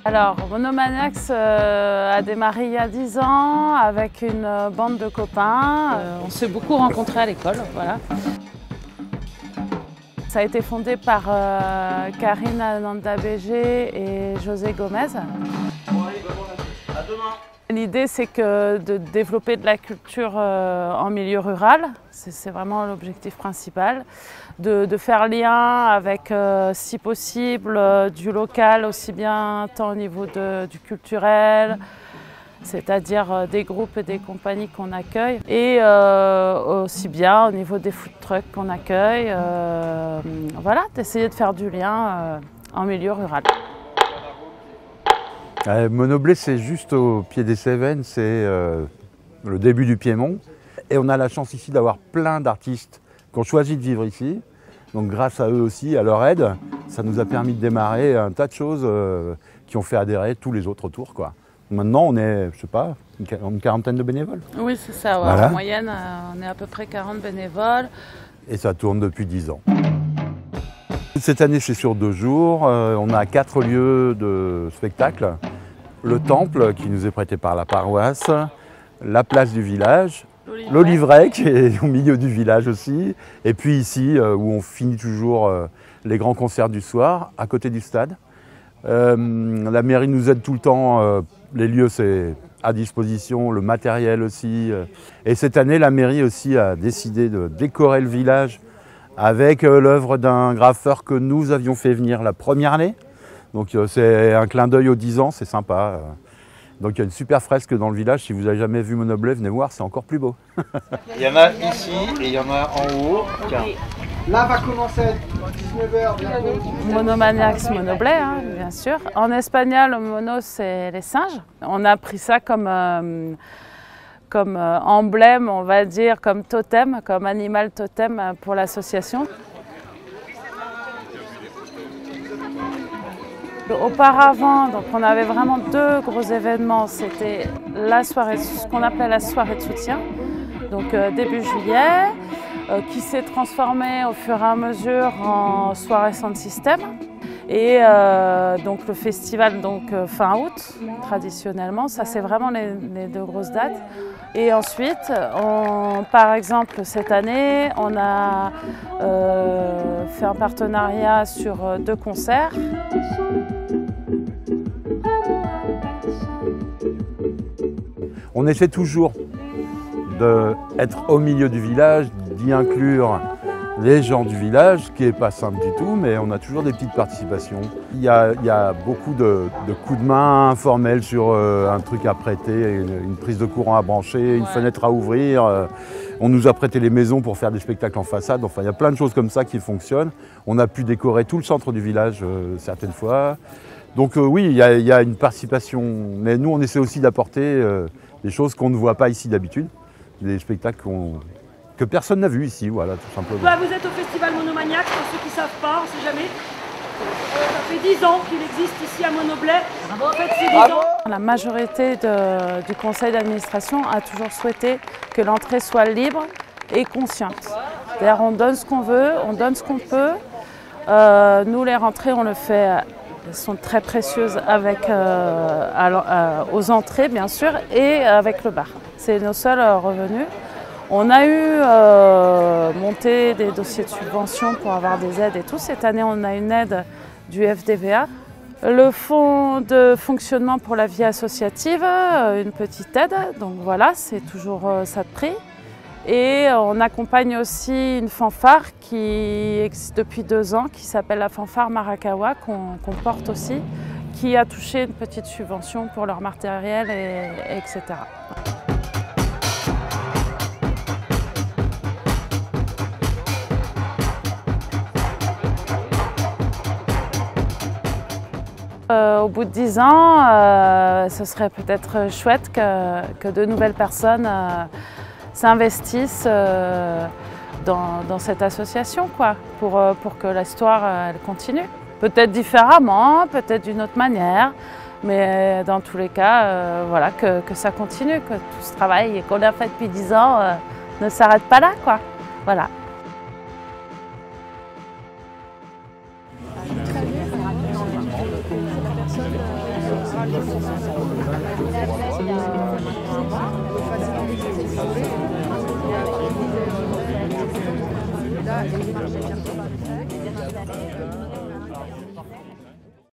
Alors, Monomaniacs a démarré il y a 10 ans avec une bande de copains. On s'est beaucoup rencontrés à l'école, voilà. Ça a été fondé par Karine Ananda-Béger et José Gomez. L'idée, c'est de développer de la culture en milieu rural. C'est vraiment l'objectif principal. De faire lien avec, si possible, du local, aussi bien tant au niveau du culturel, c'est-à-dire des groupes et des compagnies qu'on accueille, et aussi bien au niveau des food trucks qu'on accueille. Voilà, d'essayer de faire du lien en milieu rural. Monoblé, c'est juste au pied des Cévennes, c'est le début du Piémont. Et on a la chance ici d'avoir plein d'artistes qui ont choisi de vivre ici. Donc grâce à eux aussi, à leur aide, ça nous a permis de démarrer un tas de choses qui ont fait adhérer tous les autres autour, quoi. Maintenant, on est, je sais pas, une quarantaine de bénévoles. Oui, c'est ça. Ouais. Voilà. En moyenne, on est à peu près 40 bénévoles. Et ça tourne depuis 10 ans. Cette année, c'est sur 2 jours. On a 4 lieux de spectacle. Le temple, qui nous est prêté par la paroisse. La place du village. L'Olivret, qui est au milieu du village aussi. Et puis ici, où on finit toujours les grands concerts du soir, à côté du stade. La mairie nous aide tout le temps. Les lieux, c'est à disposition, le matériel aussi. Et cette année, la mairie aussi a décidé de décorer le village avec l'œuvre d'un graffeur que nous avions fait venir la première année. Donc c'est un clin d'œil aux 10 ans, c'est sympa. Donc il y a une super fresque dans le village. Si vous n'avez jamais vu Monoblé, venez voir, c'est encore plus beau. Il y en a ici et il y en a en haut. Tiens. Là va commencer à 19h bientôt. Monomaniacs, Monoblé, hein, bien sûr. En espagnol, mono, c'est les singes. On a pris ça comme emblème, on va dire, comme totem, comme animal totem pour l'association. Auparavant, donc on avait vraiment 2 gros événements. C'était la soirée, ce qu'on appelait la soirée de soutien, donc début juillet, qui s'est transformée au fur et à mesure en soirée sound system. Et donc le festival fin août, traditionnellement, ça c'est vraiment les 2 grosses dates. Et ensuite, par exemple cette année, on a fait un partenariat sur 2 concerts. On essaie toujours d'être au milieu du village, d'y inclure les gens du village, ce qui n'est pas simple du tout, mais on a toujours des petites participations. Il y a beaucoup de coups de main informels sur un truc à prêter, une prise de courant à brancher, une fenêtre à ouvrir. On nous a prêté les maisons pour faire des spectacles en façade. Enfin, il y a plein de choses comme ça qui fonctionnent. On a pu décorer tout le centre du village certaines fois. Donc oui, il y a une participation. Mais nous, on essaie aussi d'apporter des choses qu'on ne voit pas ici d'habitude. Des spectacles que personne n'a vu ici, voilà, tout simplement. Bah, vous êtes au Festival Monomaniacs, pour ceux qui ne savent pas, on ne sait jamais. Ça fait 10 ans qu'il existe ici à Monoblé. En fait, c'est 10 ans. La majorité du conseil d'administration a toujours souhaité que l'entrée soit libre et consciente. C'est-à-dire on donne ce qu'on veut, on donne ce qu'on peut. Nous, les rentrées, on le fait, elles sont très précieuses avec, aux entrées, bien sûr, et avec le bar. C'est nos seuls revenus. On a eu monté des dossiers de subvention pour avoir des aides et tout. Cette année, on a une aide du FDVA. Le fonds de fonctionnement pour la vie associative, une petite aide. Donc voilà, c'est toujours ça de prix. Et on accompagne aussi une fanfare qui existe depuis 2 ans, qui s'appelle la fanfare Marakawa, qu'on porte aussi, qui a touché une petite subvention pour leur matériel, etc. Au bout de 10 ans, ce serait peut-être chouette que de nouvelles personnes s'investissent dans cette association, quoi, pour que l'histoire elle continue. Peut-être différemment, peut-être d'une autre manière, mais dans tous les cas, voilà, que ça continue, que tout ce travail qu'on a fait depuis 10 ans ne s'arrête pas là, quoi. Voilà. Là,